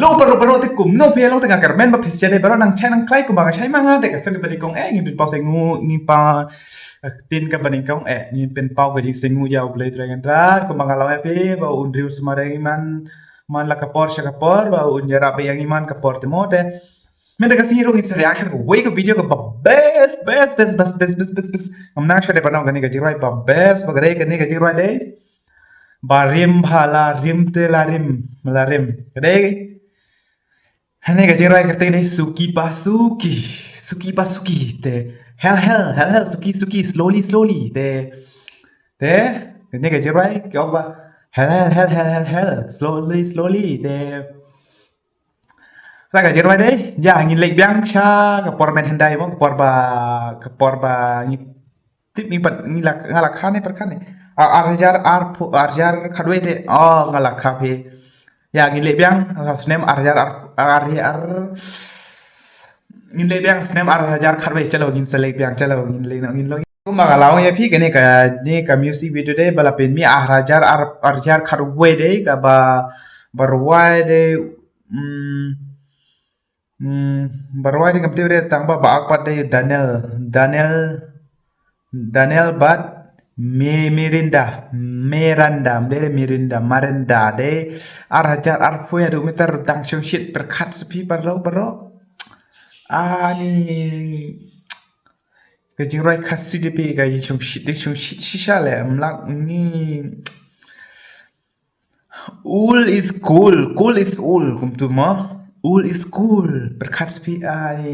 lo baru te kum no pe lo tengah kermen ba pisia de baru nang chai nang klai kum ba chai manga de ka sen ba kong ngi bin pau sai ngu ngi pa tin ka baning kong ngi pen pau ka jing sing ngu yau blai dragon ra kum ba lawa pe ba un riu semare man la kapor ba un jara pe yang iman kapor te mote Menda kasi ro is reaction ko wake up video ko best amna share banao gani ka jirai best bagare gani ka jirai de barim bhala rim te larim kade hane ka jirai karte de suki pa suki te hell suki slowly te gani ka jirai kyo ba hell slowly te Raga jirwai deh, ya ngin lek biang sha kapor men hendai mo kapor ba ni tip ni pat ni lak ngalak khane per khane arjar khadwe de ngalak khape ya ngin lek biang snem arjar ngin lek biang snem arjar khadwe chalo ngin selek biang chalo ngin lo ko magalau ya phi kene ka music video de bala pen mi arjar khadwe de ka barwai de Barwai dengan teori tambah baak pada Daniel bat Miranda de arhajar arpuya do meter tang shit berkat sepi baro ni kejingrai khasi de pe ga shit shisha le mlak ni all is cool is all kum tu ma All is cool. Berkat sepi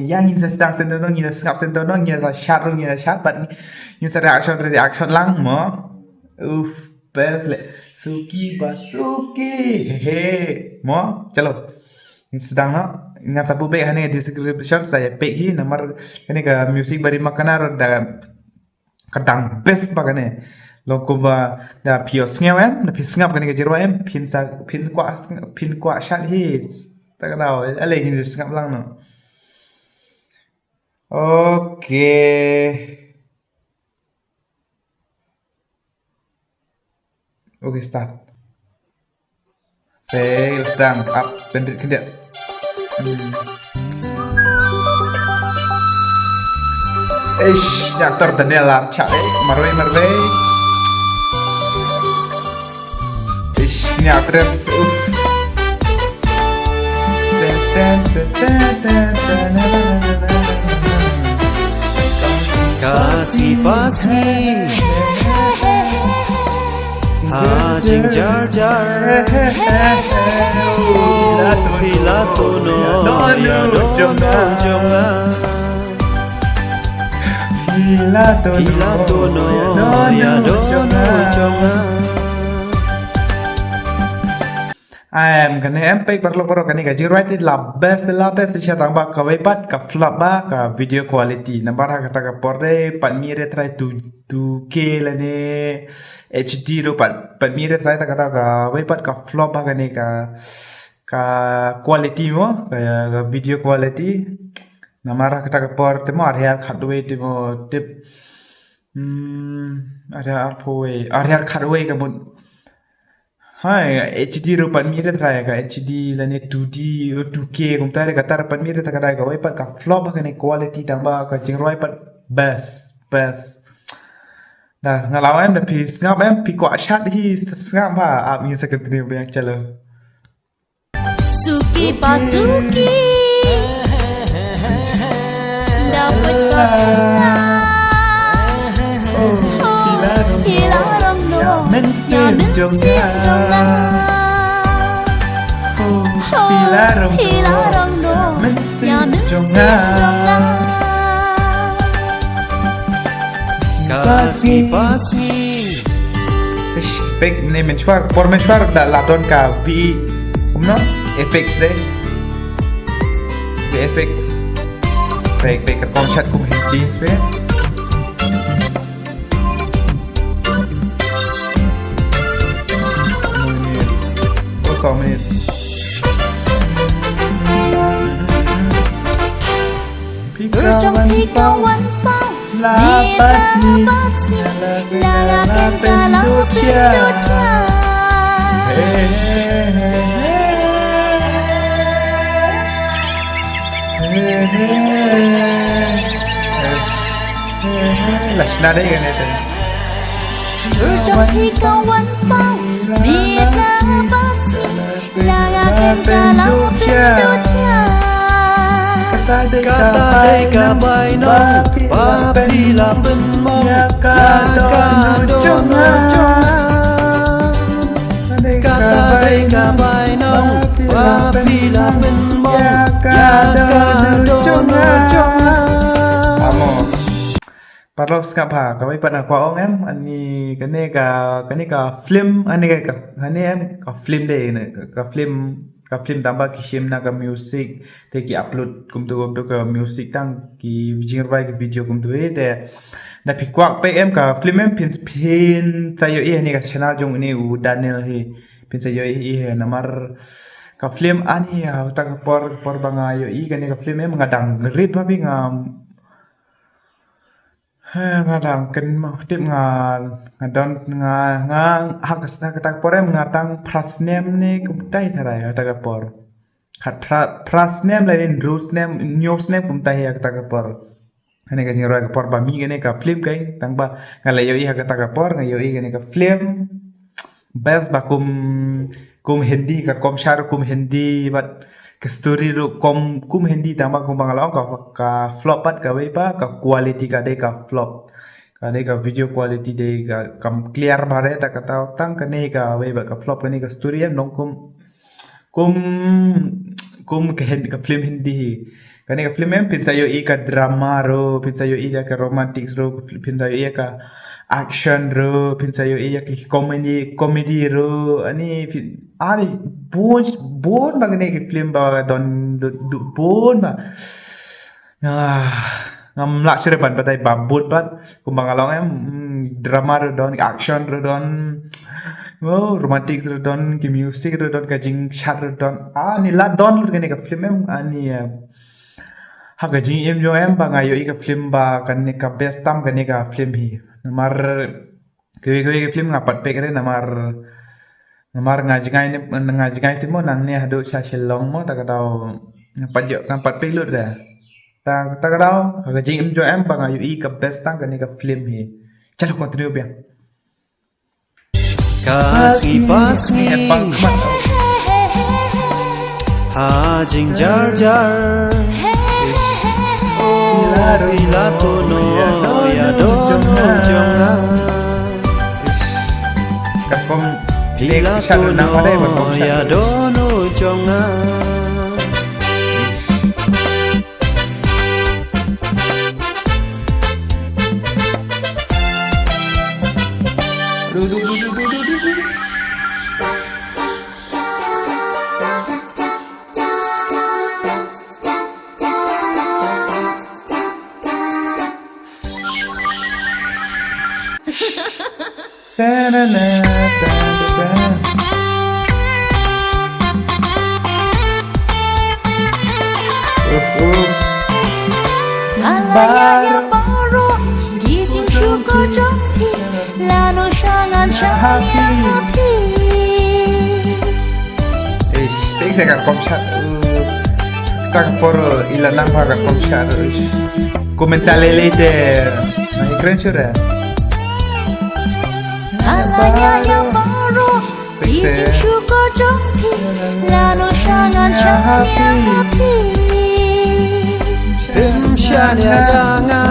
yang ingin sedang sendiri, ingin sengap sendiri, ingin syarat, but ingin reaction lang mo. Best le. Suki pa suki. Mo. Chalo. Ingin sedang no. Ingat sabu baik hanya description saya baik hi nomor ini ke music bari makanan dan kadang best bagane. Loko ba da pio sngewem, da pisngap kani ke jirwa pin kwa shat hi. Tak tahu, alai ni sengap lang no. Okay, start. Sedang up, pendek kedek. Nyator Daniel lah, cak marway. Nyatres. Khasi pasi hajing jar pilatono ya dono jonga Kani pek perlu kani gaji right la best siya tangba ka wepat ka flop ba ka video quality nambar kata ka porde pat mire try to kill ane HD ro pat mire try ta kata ka wepat ka flop ba kani ka quality mo ka video quality nambar kata ka porde mo arya khadwe mo tip arya khadwe ka mun Hai, HD rupan mira try ka HD lane 2D 2K kum tare ka tar pan mira ta ka wai pat ka flop ka ne quality tamba ka jingrwai pat best. Dah ngalau em da pis ngap em pi kwa chat hi ngap ba ap ni secretary bank chalo. Suki pa suki dapat ka hilarong no ya mensionga hilarong no ya mensionga Khasi pasi Pek ni mencuar dah ladon ka V kumno effects deh the effects pek ka chat kum hindi pe menit Pikawan pau lapas ni lalakan kalau hidupnya lashna deh kan itu. Trong khi kawan mau biarlah pasti lagakan kalau pintunya. Kata dei kabai nong Papila penmong Yaka dono jonga Kata dei kabai nong Papila penmong Yaka dono jonga Parlo Sngap ha kami pada kwa ong em ani kene ka film ani ka film deh ka film tambah kishim na ka music te ki upload kum tu ka music tang ki Jingrwai ki video kum tu te na pikwak pe em ka film em pin sayo i ni ka channel jong ni u Daniel hi pin sayo i namar ka film ani ha ta ka por bangayo i ka ni ka film em ngadang rit pa bi ngadang ken ma tip ngadon hak sna katak porem ngatang prasnem ne kumtai tharai katak por khat prasnem lain rusnem newsnem kumtai katak por ane ka nyora ka por ba mi gane ka film kai tang ba ngalayo i katak por ngayo i gane ka film best ba kum hindi ka kom shar kum hindi but ka story ro kum hindi tamba kum bangalong ka flop pat ka wei pa ka quality ka de ka flop ka de ka video quality de ka kam clear bare ta ka tang ka ne ka wei ba ka flop ka ne ka story em nong kum ka film hindi ka ne ka film em pin sayo i ka drama ro pin sayo i ka romantic ro pin sayo i ka action ro pin sayo i ka comedy ro ani bon bagane ki film ba don bon ba ngam lak sire ban patai babut bat kumbang along em drama ro don action ro don romantic ro don ki music ro don ka jing chat ro don ni la don lu gane ka film em ani ha ka jing em jo em ba ngayo i ka film ba kan ne ka best tam kan ne ka film hi namar ke film ngapat pe kare namar ngajigai timo nang ne hadu sha shilong mo ta kadau ngapat pe lut da ta kadau ka jing em jo em ba ngayo i ka best tang kan ne ka film hi chalo continue bia Khasi pa suki Ha jing jar jar Ila tono ya dono jonga Kakom Ila tono ya dono jonga Alanya baru gijing syukur jompi lano syangan syangnya happy. Ting saya kat komsat tak por ilanang pa kat komsat komentar lele de na keren sure Alanya baru gijing syukur jompi lano syangan syangnya happy. Shania yanga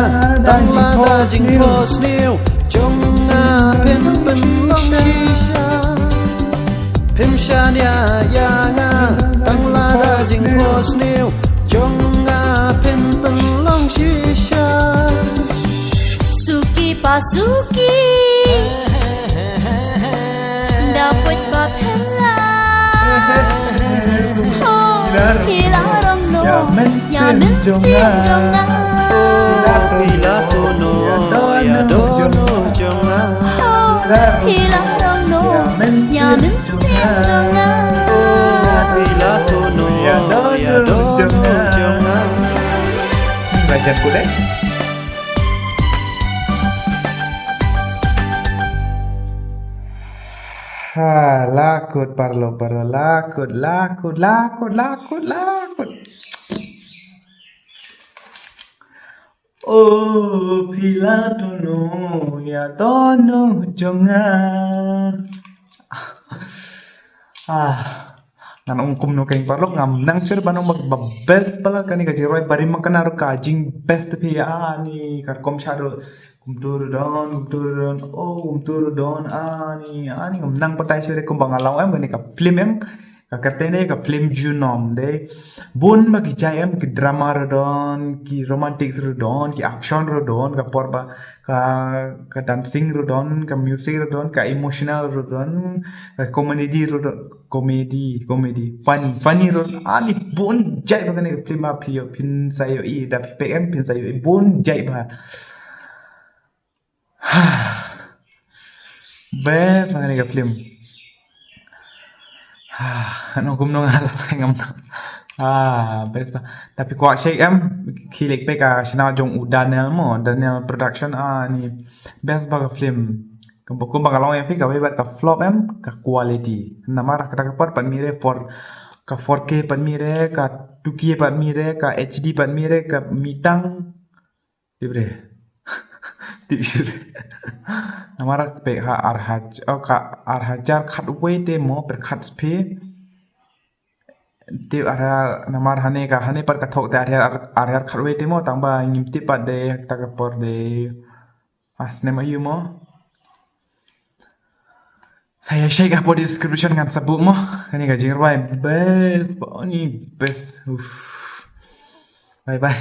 Tang lada jing pos niu Jonga pin long shisha Pim shania yanga Tang lada jing pos niu Jonga pin long shisha Suki pa suki dapat kapela hilarong no ya mensin jonga Ila tono ya dono jonga hilarong no ya mensin jonga Ila tono ya dono jonga Belajar kulit lakut parlo lakut Oh, Pilatono, ya dono jonga. Ngan ungkum no kain parlok ngam nang cer banong best pala kani ka jiroi bari makanar ka jing best pi ani kar kom shado kumtur don oh kumtur don ani ngam nang patai sure kum bangalau em kani ka film em ka kertene ka film JUNOM de bun ma ki jai em ki drama rodon ki romantic rodon ki action rodon ka porba ka dancing rodon ka music rodon ka emotional rodon ka comedy funny rodon ani bun jai ba kani ka film a pio pin sayo I da pm pin sayo I bun jai ba best ba kani ka film ano kum nong ala pa ngam best pa tapi kuak shake em kilik pe ka shina jong u Daniel production ni best ba ka film kum ba ka long em fi ka we ka flop em ka quality namara ka par pan mire for ka 4K pan mire ka 2K pan mire ka HD pan mire ka mitang tibre tibre namara pe ha arhajar khat we te mo per khat spe ti ara namar hane par ka thok te ar khat we te mo tang ba ngim ti pa de ta ka por de asne ma yu mo saya share ka po description ngan sabuk mo kani ka jingrwai best best bye bye